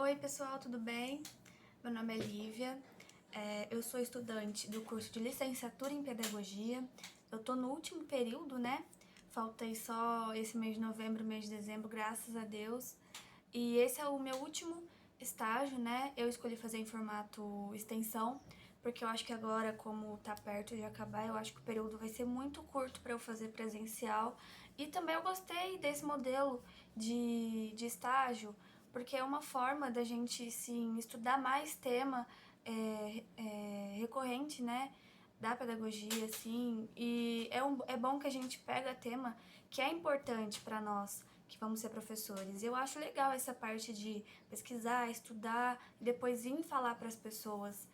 Oi pessoal, tudo bem? Meu nome é Lívia, eu sou estudante do curso de licenciatura em pedagogia. Eu tô no último período, né? Faltei só esse mês de novembro, mês de dezembro, graças a Deus. E esse é o meu último estágio, né? Eu escolhi fazer em formato extensão, porque eu acho que agora, como tá perto de acabar, eu acho que o período vai ser muito curto para eu fazer presencial. E também eu gostei desse modelo de estágio, porque é uma forma da gente, sim, estudar mais tema recorrente, né? Da pedagogia, assim, e é bom que a gente pega tema que é importante para nós, que vamos ser professores. Eu acho legal essa parte de pesquisar, estudar e depois vir falar para as pessoas.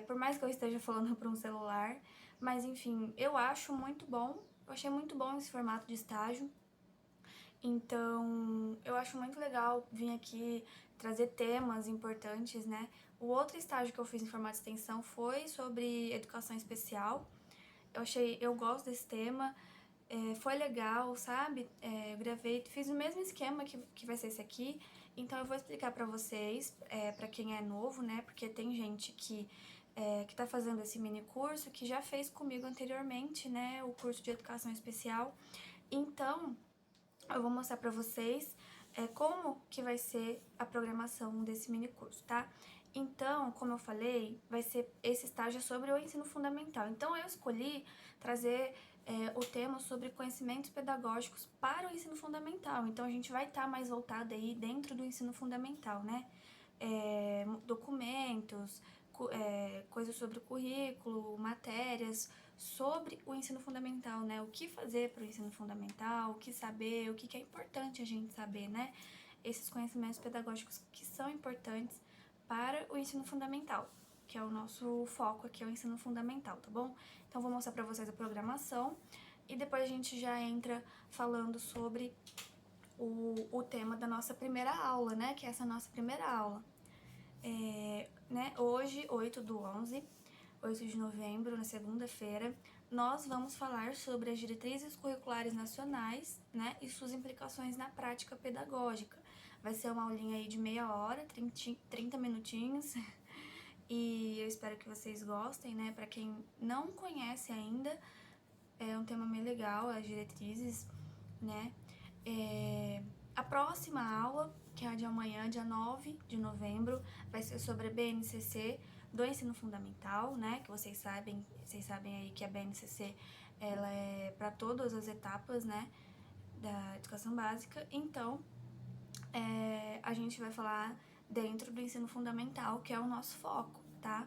Por mais que eu esteja falando para um celular, mas enfim, eu acho muito bom. Eu achei muito bom esse formato de estágio. Então, eu acho muito legal vir aqui trazer temas importantes, né? O outro estágio que eu fiz em formato de extensão foi sobre educação especial. Eu gosto desse tema, foi legal, sabe? Eu gravei, fiz o mesmo esquema que vai ser esse aqui, então eu vou explicar pra vocês, pra quem é novo, né? Porque tem gente que tá fazendo esse mini curso, que já fez comigo anteriormente, né? O curso de educação especial. Então, eu vou mostrar pra vocês como que vai ser a programação desse mini curso, tá? Então, como eu falei, vai ser esse estágio sobre o ensino fundamental. Então, eu escolhi trazer o tema sobre conhecimentos pedagógicos para o ensino fundamental. Então, a gente vai estar mais voltado aí dentro do ensino fundamental, né? Documentos, coisas sobre o currículo, matérias sobre o ensino fundamental, né? O que fazer para o ensino fundamental, o que saber, o que é importante a gente saber, né? Esses conhecimentos pedagógicos que são importantes para o ensino fundamental, que é o nosso foco aqui, é o ensino fundamental, tá bom? Então, vou mostrar para vocês a programação e depois a gente já entra falando sobre o tema da nossa primeira aula, né? Que é essa nossa primeira aula. Hoje, 8 de novembro, na segunda-feira, nós vamos falar sobre as diretrizes curriculares nacionais, né, e suas implicações na prática pedagógica. Vai ser uma aulinha aí de meia hora, 30 minutinhos, e eu espero que vocês gostem, né, para quem não conhece ainda, é um tema bem legal, as diretrizes, né. A próxima aula, que é a de amanhã, dia 9 de novembro, vai ser sobre a BNCC do ensino fundamental, né? Que vocês sabem aí que a BNCC ela é para todas as etapas, né? Da educação básica. Então, a gente vai falar dentro do ensino fundamental, que é o nosso foco, tá?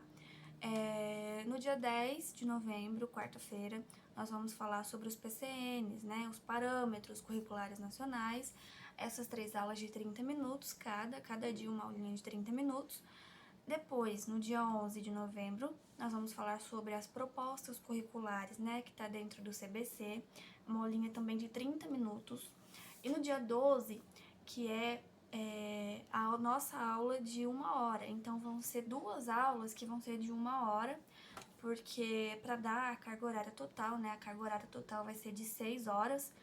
No dia 10 de novembro, quarta-feira, nós vamos falar sobre os PCNs, né, os parâmetros curriculares nacionais, essas 3 aulas de 30 minutos cada dia uma aulinha de 30 minutos. Depois, no dia 11 de novembro, nós vamos falar sobre as propostas curriculares, né, que está dentro do CBC, uma aulinha também de 30 minutos. E no dia 12, que a nossa aula de 1 hora. Então, vão ser 2 aulas que vão ser de 1 hora, porque para dar a carga horária total, né, a carga horária total vai ser de 6 horas.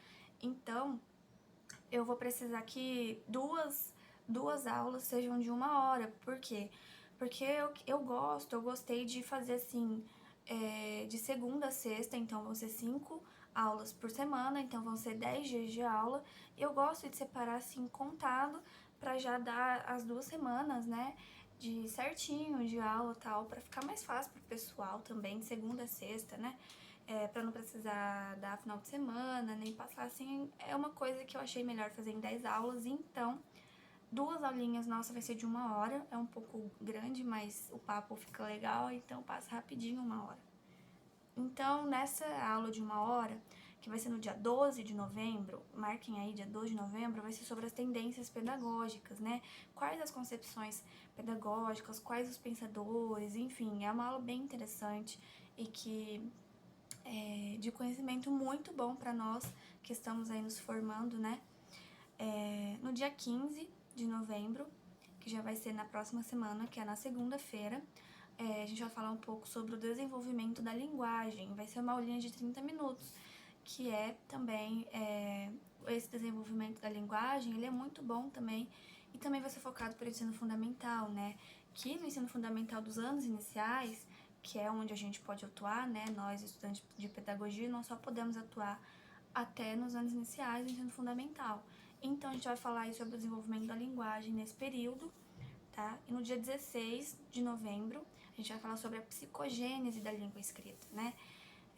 Então, eu vou precisar que duas aulas sejam de 1 hora. Por quê? Porque eu gostei de fazer assim, de segunda a sexta, então vão ser 5 aulas por semana, então vão ser 10 dias de aula. Eu gosto de separar assim, contado, pra já dar as 2 semanas, né, de certinho de aula e tal, pra ficar mais fácil pro pessoal também, de segunda a sexta, né, pra não precisar dar final de semana, nem passar assim, é uma coisa que eu achei melhor fazer em 10 aulas, então 2 aulinhas, nossa, vai ser de 1 hora, é um pouco grande, mas o papo fica legal, então passa rapidinho 1 hora. Então, nessa aula de 1 hora, que vai ser no dia 12 de novembro, marquem aí, dia 12 de novembro, vai ser sobre as tendências pedagógicas, né? Quais as concepções pedagógicas, quais os pensadores, enfim, é uma aula bem interessante e que é de conhecimento muito bom para nós que estamos aí nos formando, né? No dia 15 de novembro, que já vai ser na próxima semana, que é na segunda-feira, a gente vai falar um pouco sobre o desenvolvimento da linguagem. Vai ser uma aulinha de 30 minutos, que é também esse desenvolvimento da linguagem, ele é muito bom também e também vai ser focado para o ensino fundamental, né? Que no ensino fundamental dos anos iniciais, que é onde a gente pode atuar, né? Nós, estudantes de pedagogia, nós só podemos atuar até nos anos iniciais do ensino fundamental. Então, a gente vai falar aí sobre o desenvolvimento da linguagem nesse período, tá? E no dia 16 de novembro, a gente vai falar sobre a psicogênese da língua escrita, né?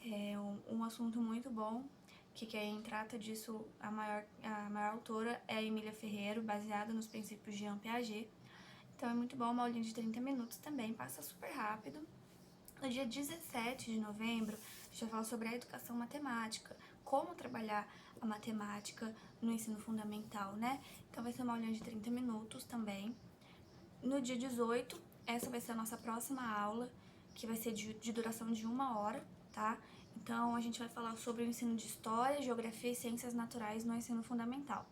É um assunto muito bom, que quem trata disso, a maior autora é a Emília Ferreiro, baseada nos princípios de Jean Piaget. Então é muito bom, uma aulinha de 30 minutos também, passa super rápido. No dia 17 de novembro, a gente vai falar sobre a educação matemática, como trabalhar a matemática no ensino fundamental, né? Então vai ser uma aulinha de 30 minutos também. No dia 18, essa vai ser a nossa próxima aula, que vai ser de duração de 1 hora, tá? Então, a gente vai falar sobre o ensino de História, Geografia e Ciências Naturais no ensino fundamental.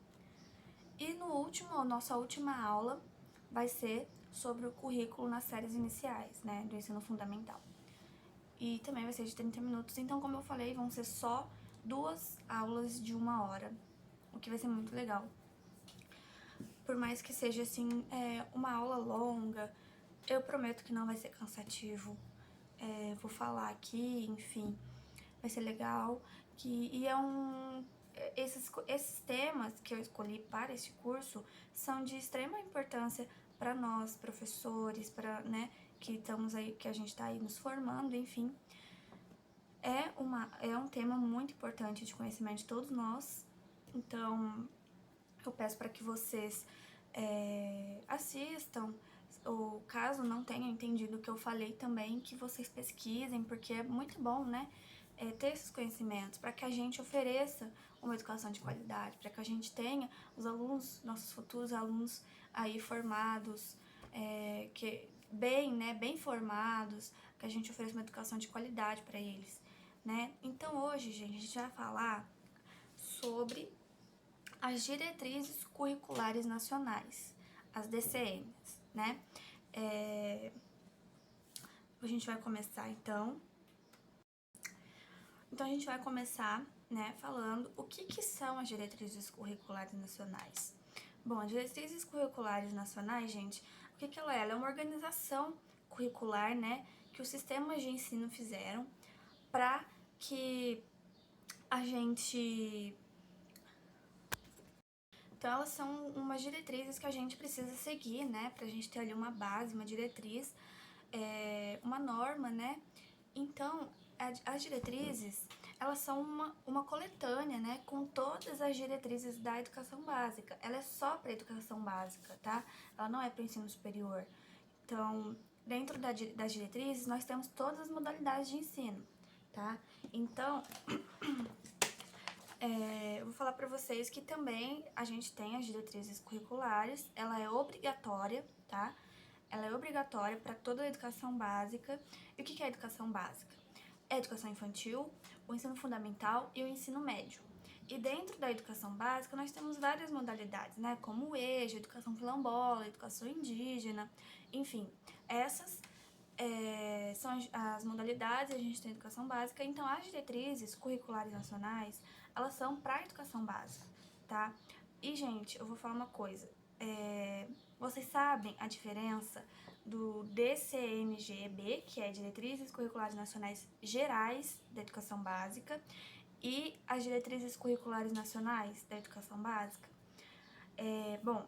E nossa última aula vai ser sobre o currículo nas séries iniciais, né, do ensino fundamental. E também vai ser de 30 minutos, então, como eu falei, vão ser só 2 aulas de 1 hora, o que vai ser muito legal. Por mais que seja, assim, uma aula longa, eu prometo que não vai ser cansativo. Vou falar aqui, enfim, vai ser legal. Esses temas que eu escolhi para este curso são de extrema importância para nós, professores, né, que a gente está aí nos formando, enfim. É um tema muito importante de conhecimento de todos nós, então eu peço para que vocês assistam, ou caso não tenham entendido o que eu falei também, que vocês pesquisem, porque é muito bom, né, ter esses conhecimentos, para que a gente ofereça uma educação de qualidade, para que a gente tenha os alunos, nossos futuros alunos aí formados, bem formados, que a gente ofereça uma educação de qualidade para eles, né. Então hoje, gente, a gente vai falar sobre as diretrizes curriculares nacionais, as DCNs, né? A gente vai começar, então. Então, a gente vai começar, né, falando o que são as diretrizes curriculares nacionais. Bom, as diretrizes curriculares nacionais, gente, o que ela é? Ela é uma organização curricular, né, que os sistemas de ensino fizeram para que a gente... Então, elas são umas diretrizes que a gente precisa seguir, né, pra gente ter ali uma base, uma diretriz, uma norma, né. Então, as diretrizes, elas são uma coletânea, né, com todas as diretrizes da educação básica. Ela é só para educação básica, tá? Ela não é para o ensino superior. Então, dentro das diretrizes, nós temos todas as modalidades de ensino, tá? Então, eu vou falar para vocês que também a gente tem as diretrizes curriculares, ela é obrigatória, tá? Ela é obrigatória para toda a educação básica. E o que é a educação básica? É a educação infantil, o ensino fundamental e o ensino médio. E dentro da educação básica nós temos várias modalidades, né? Como o EJA, educação quilombola, educação indígena, enfim, essas são as modalidades, a gente tem a educação básica. Então, as diretrizes curriculares nacionais, elas são para a educação básica, tá? E, gente, eu vou falar uma coisa. Vocês sabem a diferença do DCMGB, que é Diretrizes Curriculares Nacionais Gerais da Educação Básica, e as Diretrizes Curriculares Nacionais da Educação Básica? Bom,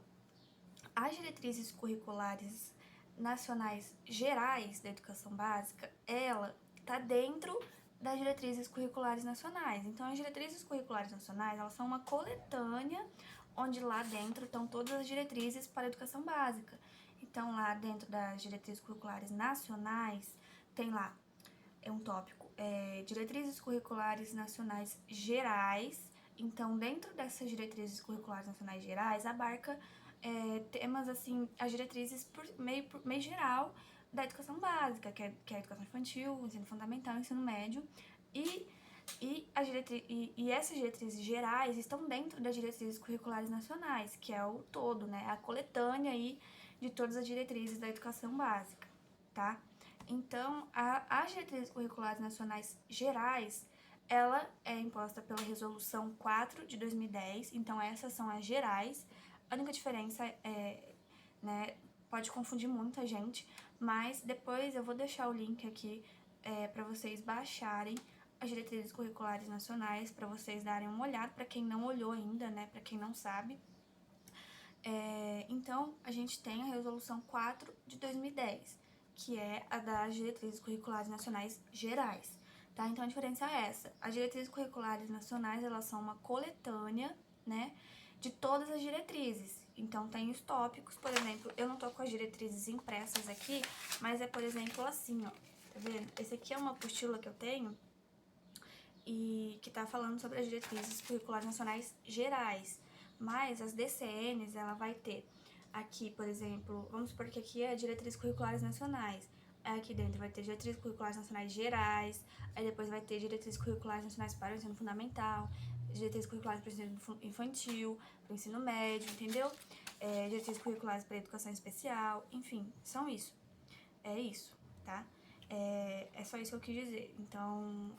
as Diretrizes Curriculares Nacionais Gerais da Educação Básica, ela está dentro das Diretrizes Curriculares Nacionais. Então, as Diretrizes Curriculares Nacionais, elas são uma coletânea onde lá dentro estão todas as diretrizes para a educação básica. Então, lá dentro das Diretrizes Curriculares Nacionais, tem lá, um tópico, Diretrizes Curriculares Nacionais Gerais. Então, dentro dessas Diretrizes Curriculares Nacionais Gerais, abarca temas, assim, as diretrizes por meio geral da educação básica, que é a educação infantil, o ensino fundamental, o ensino médio, e essas diretrizes gerais estão dentro das diretrizes curriculares nacionais, que é o todo, né, a coletânea aí de todas as diretrizes da educação básica, tá? Então, as diretrizes curriculares nacionais gerais, ela é imposta pela Resolução 4 de 2010, então essas são as gerais. A única diferença né? Pode confundir muita gente, mas depois eu vou deixar o link aqui para vocês baixarem as diretrizes curriculares nacionais, para vocês darem uma olhada, para quem não olhou ainda, né? Para quem não sabe. Então, a gente tem a Resolução 4 de 2010, que é a das Diretrizes Curriculares Nacionais Gerais, tá? Então, a diferença é essa. As Diretrizes Curriculares Nacionais, elas são uma coletânea, né, de todas as diretrizes. Então, tem os tópicos, por exemplo, eu não tô com as diretrizes impressas aqui, mas é, por exemplo, assim, ó, tá vendo? Esse aqui é uma apostila que eu tenho e que tá falando sobre as Diretrizes Curriculares Nacionais Gerais. Mas as DCNs, ela vai ter aqui, por exemplo, vamos supor que aqui é Diretrizes Curriculares Nacionais. Aqui dentro vai ter Diretrizes Curriculares Nacionais Gerais, aí depois vai ter Diretrizes Curriculares Nacionais para o Ensino Fundamental, Diretrizes Curriculares para o Ensino Infantil, para o Ensino Médio, entendeu? Diretrizes Curriculares para a Educação Especial, enfim, são isso. É isso, tá? É só isso que eu quis dizer. Então,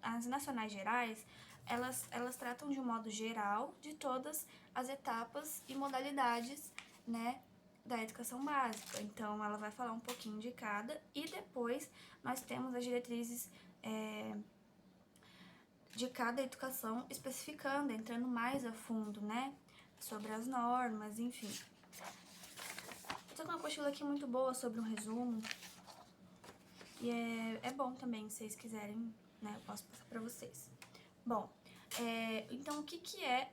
as nacionais gerais, elas tratam de um modo geral de todas as etapas e modalidades, né, da educação básica. Então, ela vai falar um pouquinho de cada e depois nós temos as diretrizes de cada educação especificando, entrando mais a fundo, né, sobre as normas, enfim. Tô com uma apostila aqui muito boa sobre um resumo. E é bom também, se vocês quiserem, né, eu posso passar pra vocês. Bom, então o que é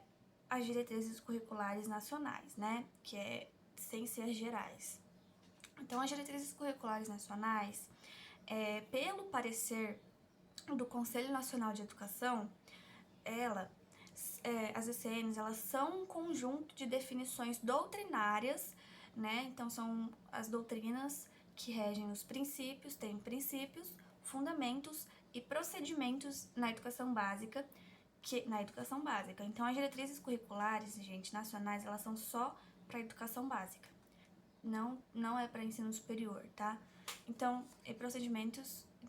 as diretrizes curriculares nacionais, né, que é sem ser gerais? Então, as diretrizes curriculares nacionais, pelo parecer do Conselho Nacional de Educação, as ECNs, elas são um conjunto de definições doutrinárias, né, então são as doutrinas que regem os princípios, tem princípios, fundamentos e procedimentos na educação básica, Então, as diretrizes curriculares, gente, nacionais, elas são só para educação básica. Não é para ensino superior, tá? Então,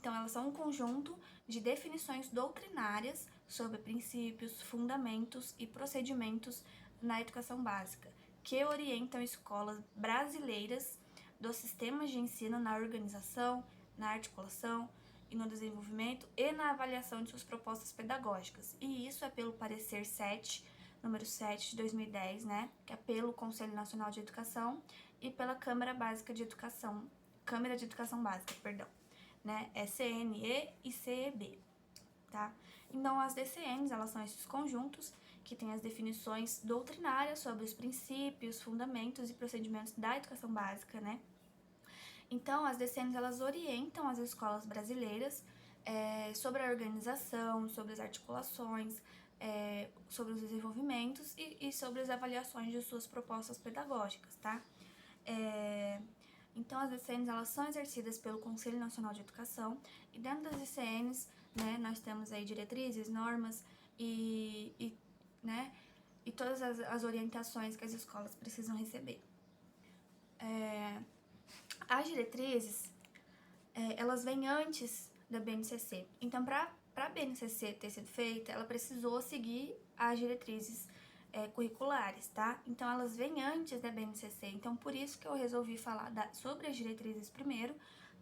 elas são um conjunto de definições doutrinárias sobre princípios, fundamentos e procedimentos na educação básica, que orientam escolas brasileiras dos sistemas de ensino na organização, na articulação e no desenvolvimento e na avaliação de suas propostas pedagógicas. E isso é pelo parecer 7, número 7 de 2010, né, que é pelo Conselho Nacional de Educação e pela Câmara de Educação Básica, né, CNE e CEB, tá? Então, as DCNs, elas são esses conjuntos que têm as definições doutrinárias sobre os princípios, fundamentos e procedimentos da educação básica, né? Então, as DCNs, elas orientam as escolas brasileiras sobre a organização, sobre as articulações, sobre os desenvolvimentos e sobre as avaliações de suas propostas pedagógicas, tá? Então, as DCNs, elas são exercidas pelo Conselho Nacional de Educação e dentro das DCNs, né, nós temos aí diretrizes, normas né, e todas as orientações que as escolas precisam receber. As diretrizes, elas vêm antes da BNCC. Então, para a BNCC ter sido feita, ela precisou seguir as diretrizes curriculares, tá? Então, elas vêm antes da BNCC. Então, por isso que eu resolvi falar sobre as diretrizes primeiro,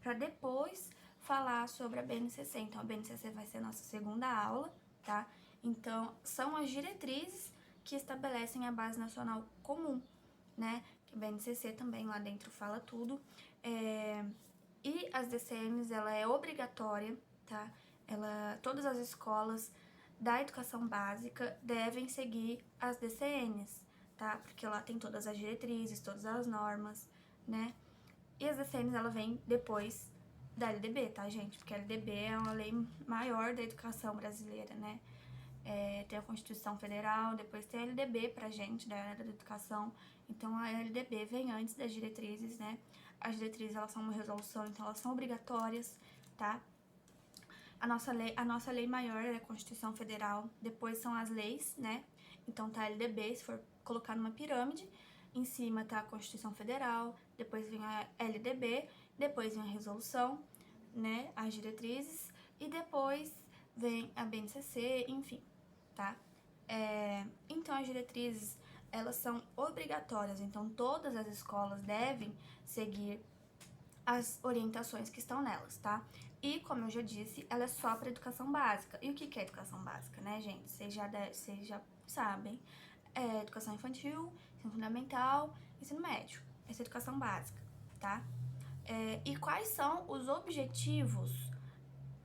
para depois falar sobre a BNCC. Então, a BNCC vai ser a nossa segunda aula, tá? Então, são as diretrizes que estabelecem a Base Nacional Comum, né? Que a BNCC também lá dentro fala tudo. E as DCNs, ela é obrigatória, tá? Todas as escolas da educação básica devem seguir as DCNs, tá? Porque lá tem todas as diretrizes, todas as normas, né? E as DCNs, ela vem depois da LDB, tá, gente? Porque a LDB é uma lei maior da educação brasileira, né? Tem a Constituição Federal, depois tem a LDB pra gente, da área da educação. Então, a LDB vem antes das diretrizes, né? As diretrizes, elas são uma resolução, então elas são obrigatórias, tá? A nossa lei maior é a Constituição Federal, depois são as leis, né? Então, tá a LDB, se for colocar numa pirâmide, em cima tá a Constituição Federal, depois vem a LDB, depois vem a resolução, né? As diretrizes, e depois vem a BNCC, enfim, tá? Então, as diretrizes, elas são obrigatórias, então todas as escolas devem seguir as orientações que estão nelas, tá? E, como eu já disse, ela é só para educação básica. E o que é educação básica, né, gente? Vocês já sabem. É educação infantil, ensino fundamental, ensino médio. Essa é a educação básica, tá? E quais são os objetivos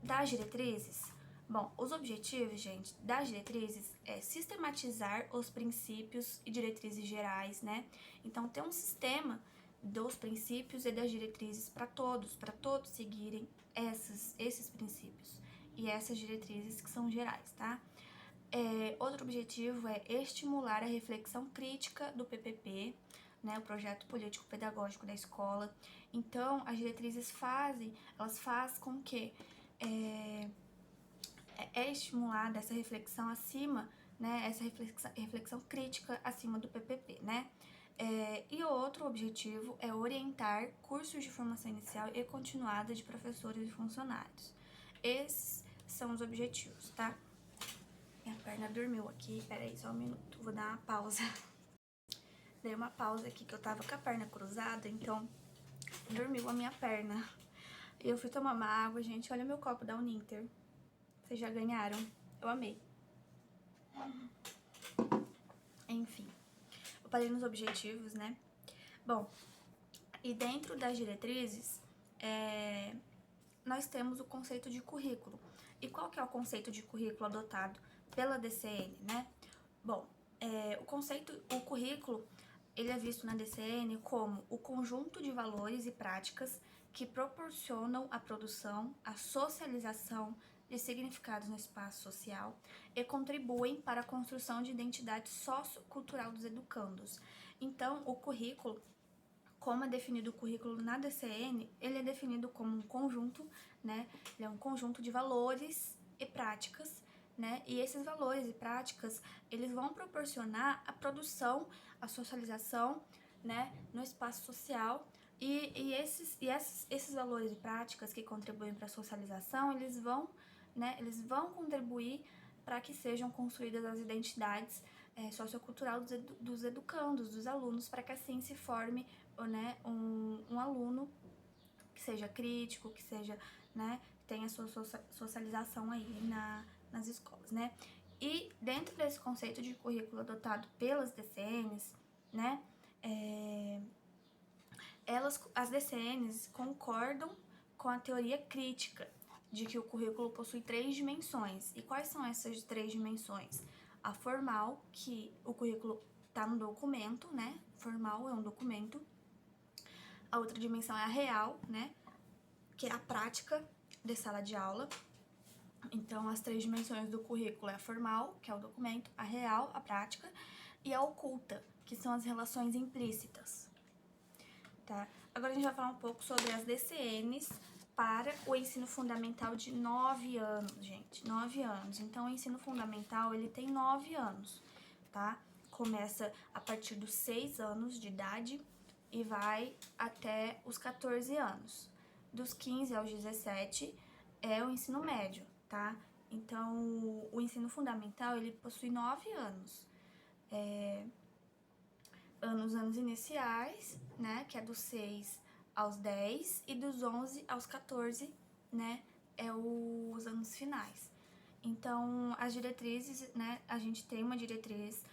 das diretrizes? Bom, os objetivos, gente, das diretrizes é sistematizar os princípios e diretrizes gerais, né? Então, ter um sistema dos princípios e das diretrizes para todos seguirem esses princípios e essas diretrizes que são gerais, tá? Outro objetivo é estimular a reflexão crítica do PPP, né, o projeto político pedagógico da escola. Então, as diretrizes fazem com que estimulada essa reflexão acima, né, essa reflexão crítica acima do PPP, né? E outro objetivo é orientar cursos de formação inicial e continuada de professores e funcionários. Esses são os objetivos, tá? Minha perna dormiu aqui, peraí, só um minuto, vou dar uma pausa. Dei uma pausa aqui que eu tava com a perna cruzada, então dormiu a minha perna. E eu fui tomar uma água, gente, olha meu copo da Uninter. Vocês já ganharam? Eu amei. Enfim, eu parei nos objetivos, né? Bom, e dentro das diretrizes, nós temos o conceito de currículo. E qual que é o conceito de currículo adotado pela DCN, né? Bom, o currículo, ele é visto na DCN como o conjunto de valores e práticas que proporcionam a produção, a socialização de significados no espaço social e contribuem para a construção de identidade sociocultural dos educandos. Então, o currículo, como é definido o currículo na DCN, ele é definido como um conjunto, né? Ele é um conjunto de valores e práticas, né? E esses valores e práticas, eles vão proporcionar a produção, a socialização, né, no espaço social. E esses valores e práticas que contribuem para a socialização, eles vão contribuir para que sejam construídas as identidades sociocultural dos educandos, dos alunos, para que assim se forme, né, um aluno que seja crítico, que seja, né, tenha sua socialização aí nas escolas, né? E dentro desse conceito de currículo adotado pelas DCNs, né, as DCNs concordam com a teoria crítica de que o currículo possui 3 dimensões. E quais são essas 3 dimensões? A formal, que o currículo está no documento, né? Formal é um documento. A outra dimensão é a real, né? Que é a prática de sala de aula. Então, as 3 dimensões do currículo é a formal, que é o documento, a real, a prática, e a oculta, que são as relações implícitas. Tá? Agora a gente vai falar um pouco sobre as DCNs para o ensino fundamental de 9 anos, gente. 9 anos. Então, o ensino fundamental, ele tem 9 anos, tá? Começa a partir dos 6 anos de idade e vai até os 14 anos. Dos 15 aos 17 é o ensino médio, tá? Então, o ensino fundamental, ele possui 9 anos. Anos iniciais, né, que é dos 6 aos 10, e dos 11 aos 14, né, é os anos finais. Então, as diretrizes, né, a gente tem uma diretriz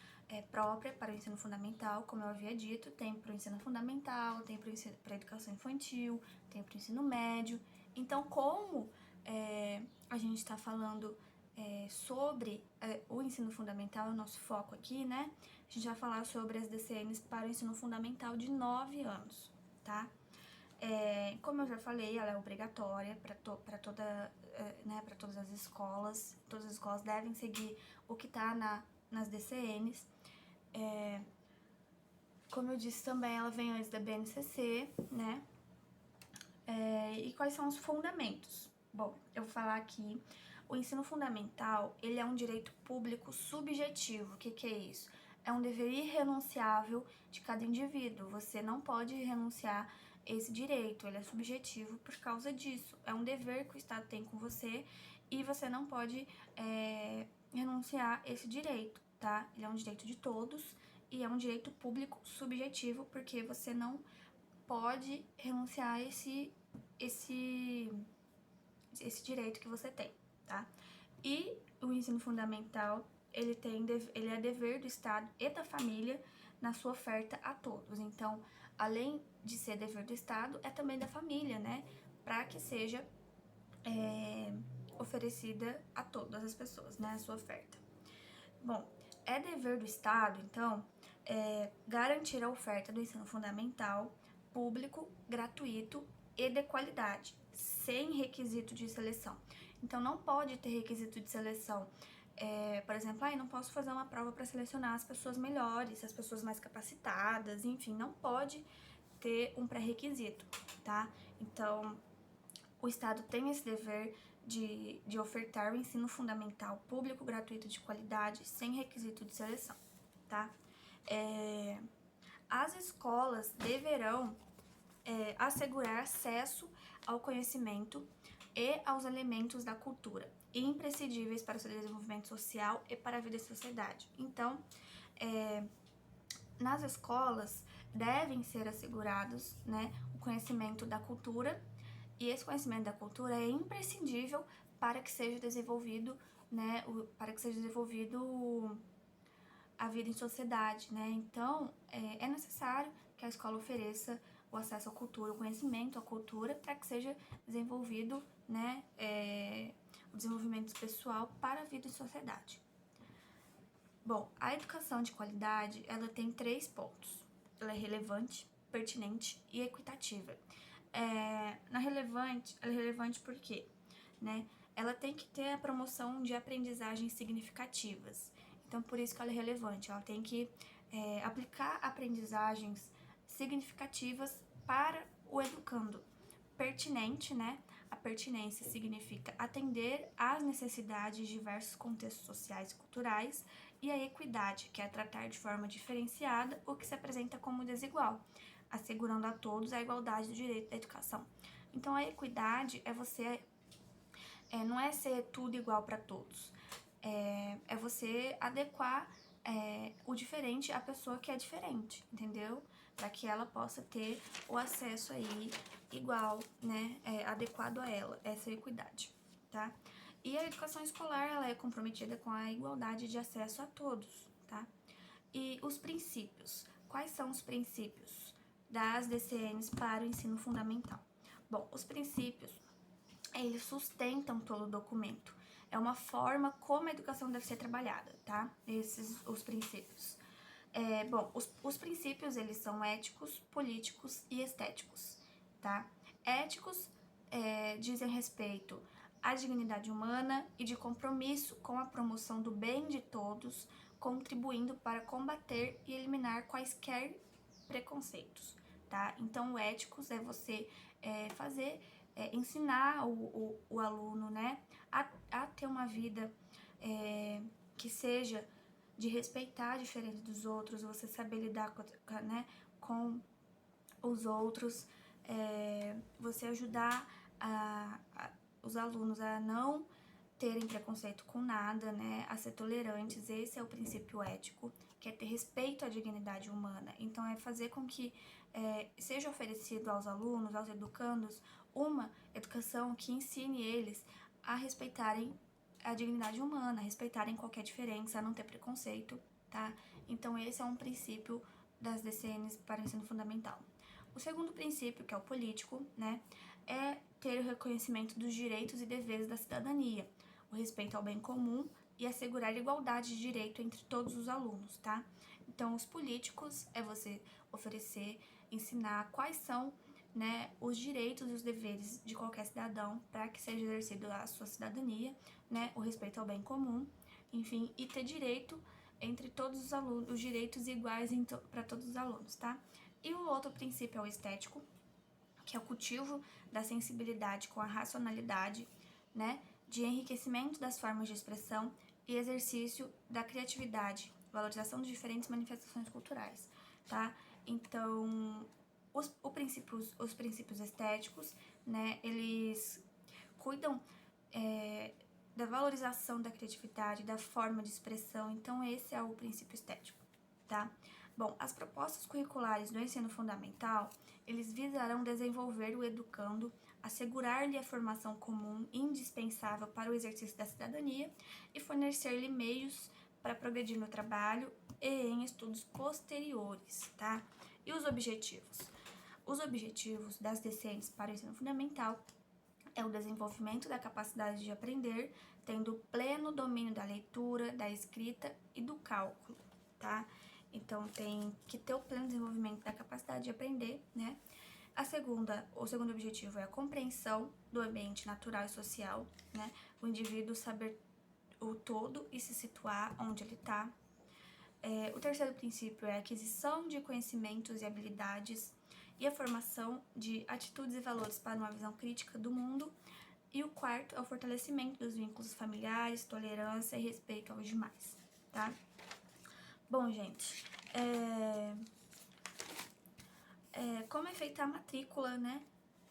própria para o ensino fundamental, como eu havia dito, tem para o ensino fundamental, tem para a educação infantil, tem para o ensino médio. Então, como a gente está falando sobre o ensino fundamental, o nosso foco aqui, né? A gente vai falar sobre as DCNs para o ensino fundamental de 9 anos, tá? Como eu já falei, ela é obrigatória para todas as escolas. Todas as escolas devem seguir o que está nas DCNs. Como eu disse também, ela vem antes da BNCC, né? E quais são os fundamentos? Bom, eu vou falar aqui. O ensino fundamental, ele é um direito público subjetivo. O que é isso? É um dever irrenunciável de cada indivíduo. Você não pode renunciar esse direito, ele é subjetivo por causa disso. É um dever que o Estado tem com você e você não pode renunciar esse direito, tá? Ele é um direito de todos e é um direito público subjetivo, porque você não pode renunciar a esse direito que você tem, tá? E o ensino fundamental, ele é dever do Estado e da família na sua oferta a todos. Então, além de ser dever do Estado, é também da família, né? Para que seja oferecida a todas as pessoas, né? A sua oferta. Bom, é dever do Estado, então, garantir a oferta do ensino fundamental público, gratuito e de qualidade, sem requisito de seleção. Então, não pode ter requisito de seleção. Por exemplo, não posso fazer uma prova para selecionar as pessoas melhores, as pessoas mais capacitadas, enfim, não pode ter um pré-requisito, tá? Então, o Estado tem esse dever de ofertar o ensino fundamental público, gratuito, de qualidade, sem requisito de seleção, tá? As escolas deverão assegurar acesso ao conhecimento e aos elementos da cultura, imprescindíveis para o seu desenvolvimento social e para a vida em sociedade. Então, nas escolas devem ser assegurados, né, o conhecimento da cultura, e esse conhecimento da cultura é imprescindível para que seja desenvolvido, né, a vida em sociedade, né? Então, é necessário que a escola ofereça o acesso à cultura, o conhecimento à cultura, para que seja desenvolvido, né, o desenvolvimento pessoal para a vida em sociedade. Bom, a educação de qualidade, ela tem 3 pontos. Ela é relevante, pertinente e equitativa. Ela é relevante por quê? Né? Ela tem que ter a promoção de aprendizagens significativas. Então, por isso que ela é relevante. Ela tem que aplicar aprendizagens significativas para o educando. Pertinente, né? A pertinência significa atender às necessidades de diversos contextos sociais e culturais, e a equidade, que é tratar de forma diferenciada o que se apresenta como desigual, assegurando a todos a igualdade do direito à educação. Então, a equidade não é ser tudo igual para todos, é você adequar o diferente à pessoa que é diferente, entendeu? Para que ela possa ter o acesso aí igual, né, adequado a ela, essa é a equidade, tá? E a educação escolar, ela é comprometida com a igualdade de acesso a todos, tá? E os princípios, quais são os princípios das DCNs para o ensino fundamental? Bom, os princípios, eles sustentam todo o documento. É uma forma como a educação deve ser trabalhada, tá? Os princípios. Os princípios, eles são éticos, políticos e estéticos, tá? Éticos dizem respeito à dignidade humana e de compromisso com a promoção do bem de todos, contribuindo para combater e eliminar quaisquer preconceitos, tá? Então, o éticos é você ensinar o aluno, né, a ter uma vida que seja de respeitar a diferença dos outros, você saber lidar com os outros, você ajudar os alunos a não terem preconceito com nada, né, a ser tolerantes. Esse é o princípio ético, que é ter respeito à dignidade humana. Então, é fazer com que seja oferecido aos alunos, aos educandos, uma educação que ensine eles a respeitarem a dignidade humana, a respeitarem qualquer diferença, a não ter preconceito, tá? Então, esse é um princípio das DCNs para o ensino fundamental. O segundo princípio, que é o político, né, é ter o reconhecimento dos direitos e deveres da cidadania, o respeito ao bem comum e assegurar a igualdade de direito entre todos os alunos, tá? Então, os políticos é você oferecer, ensinar quais são, né, os direitos e os deveres de qualquer cidadão para que seja exercido a sua cidadania, né, o respeito ao bem comum, enfim, e ter direito entre todos os alunos, os direitos iguais para todos os alunos, tá? E o outro princípio é o estético, que é o cultivo da sensibilidade com a racionalidade, né, de enriquecimento das formas de expressão e exercício da criatividade, valorização de diferentes manifestações culturais, tá? Então, os princípios estéticos, né, eles cuidam da valorização da criatividade, da forma de expressão. Então, esse é o princípio estético. tá? Bom, as propostas curriculares do ensino fundamental, eles visarão desenvolver o educando, assegurar-lhe a formação comum indispensável para o exercício da cidadania e fornecer-lhe meios para progredir no trabalho e em estudos posteriores, tá? E os objetivos? Os objetivos das DCNs para o ensino fundamental é o desenvolvimento da capacidade de aprender, tendo pleno domínio da leitura, da escrita e do cálculo, tá? Então, tem que ter o pleno desenvolvimento da capacidade de aprender, né? O segundo objetivo é a compreensão do ambiente natural e social, né? O indivíduo saber o todo e se situar onde ele está. O terceiro princípio é a aquisição de conhecimentos e habilidades e a formação de atitudes e valores para uma visão crítica do mundo. E o quarto é o fortalecimento dos vínculos familiares, tolerância e respeito aos demais, tá? Bom, gente, como é feita a matrícula, né,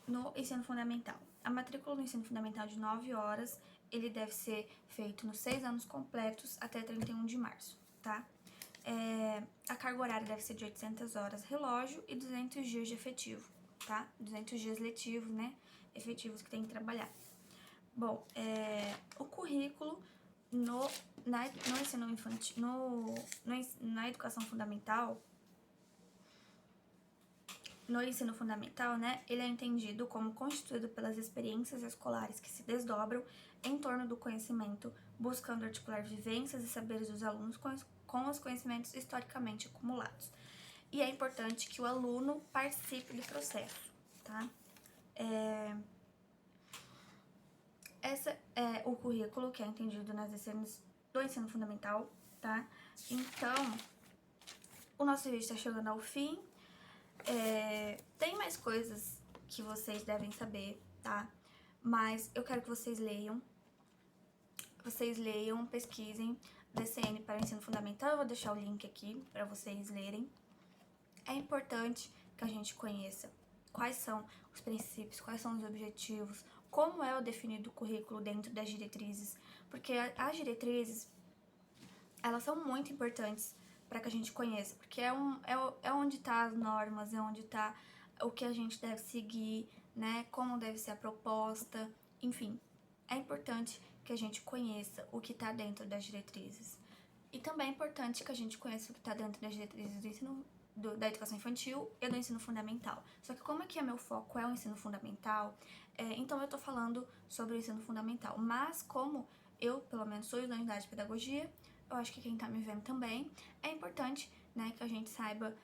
no ensino fundamental? A matrícula no ensino fundamental de 9 horas, ele deve ser feito nos 6 anos completos até 31 de março, tá? A carga horária deve ser de 800 horas relógio e 200 dias de efetivo, tá? 200 dias letivos, né, efetivos que tem que trabalhar. Bom, o currículo no ensino infantil, na educação fundamental, no ensino fundamental, né, ele é entendido como constituído pelas experiências escolares que se desdobram em torno do conhecimento, buscando articular vivências e saberes dos alunos com os conhecimentos historicamente acumulados. E é importante que o aluno participe do processo, tá? Esse é o currículo que é entendido nas DCNs do ensino fundamental, tá? Então, o nosso vídeo está chegando ao fim. Tem mais coisas que vocês devem saber, tá? Mas eu quero que vocês leiam. Pesquisem DCN para o ensino fundamental. Eu vou deixar o link aqui para vocês lerem. É importante que a gente conheça quais são os princípios, quais são os objetivos, como é o definido currículo dentro das diretrizes, porque as diretrizes, elas são muito importantes para que a gente conheça, porque é onde tá as normas, é onde tá o que a gente deve seguir, né, como deve ser a proposta, enfim, é importante que a gente conheça o que tá dentro das diretrizes. E também é importante que a gente conheça o que tá dentro das diretrizes do ensino da educação infantil e do ensino fundamental. Só que como aqui meu foco é o ensino fundamental, então eu tô falando sobre o ensino fundamental. Mas como eu, pelo menos, sou da unidade de pedagogia, eu acho que quem tá me vendo também, é importante, né, que a gente saiba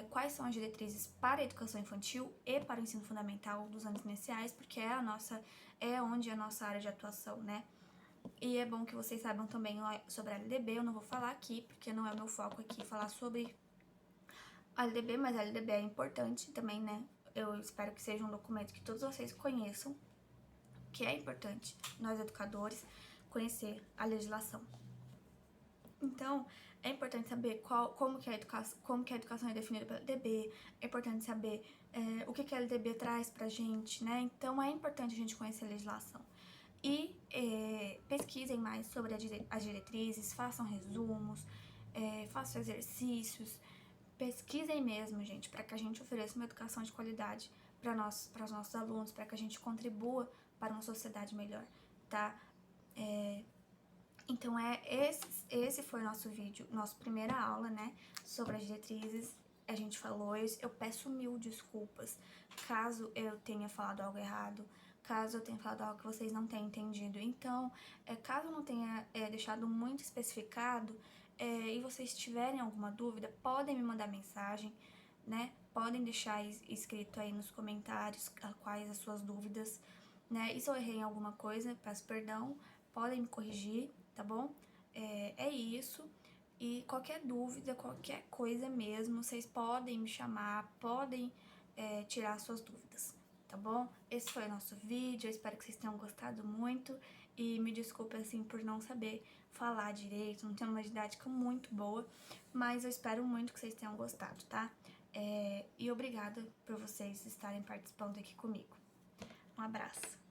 quais são as diretrizes para a educação infantil e para o ensino fundamental dos anos iniciais, porque é onde é a nossa área de atuação, né? E é bom que vocês saibam também sobre a LDB, eu não vou falar aqui, porque não é o meu foco aqui falar sobre a LDB, mas a LDB é importante também, né? Eu espero que seja um documento que todos vocês conheçam, que é importante nós educadores conhecer a legislação. Então, é importante saber como que a educação é definida pela LDB, é importante saber o que a LDB traz pra gente, né? Então, é importante a gente conhecer a legislação. E pesquisem mais sobre as diretrizes, façam resumos, façam exercícios, pesquisem mesmo, gente, para que a gente ofereça uma educação de qualidade para os nossos alunos, para que a gente contribua para uma sociedade melhor, tá? Então, esse foi o nosso vídeo, nossa primeira aula, né, sobre as diretrizes. A gente falou, eu peço mil desculpas caso eu tenha falado algo errado, caso eu tenha falado algo que vocês não tenham entendido. Então, caso eu não tenha deixado muito especificado e vocês tiverem alguma dúvida, podem me mandar mensagem, né? Podem deixar escrito aí nos comentários quais as suas dúvidas, né? E se eu errei em alguma coisa, peço perdão, podem me corrigir, tá bom? É isso. E qualquer dúvida, qualquer coisa mesmo, vocês podem me chamar, podem tirar suas dúvidas, tá bom? Esse foi o nosso vídeo, eu espero que vocês tenham gostado muito e me desculpe assim por não saber falar direito, não tenho uma didática muito boa, mas eu espero muito que vocês tenham gostado, tá? E obrigada por vocês estarem participando aqui comigo. Um abraço!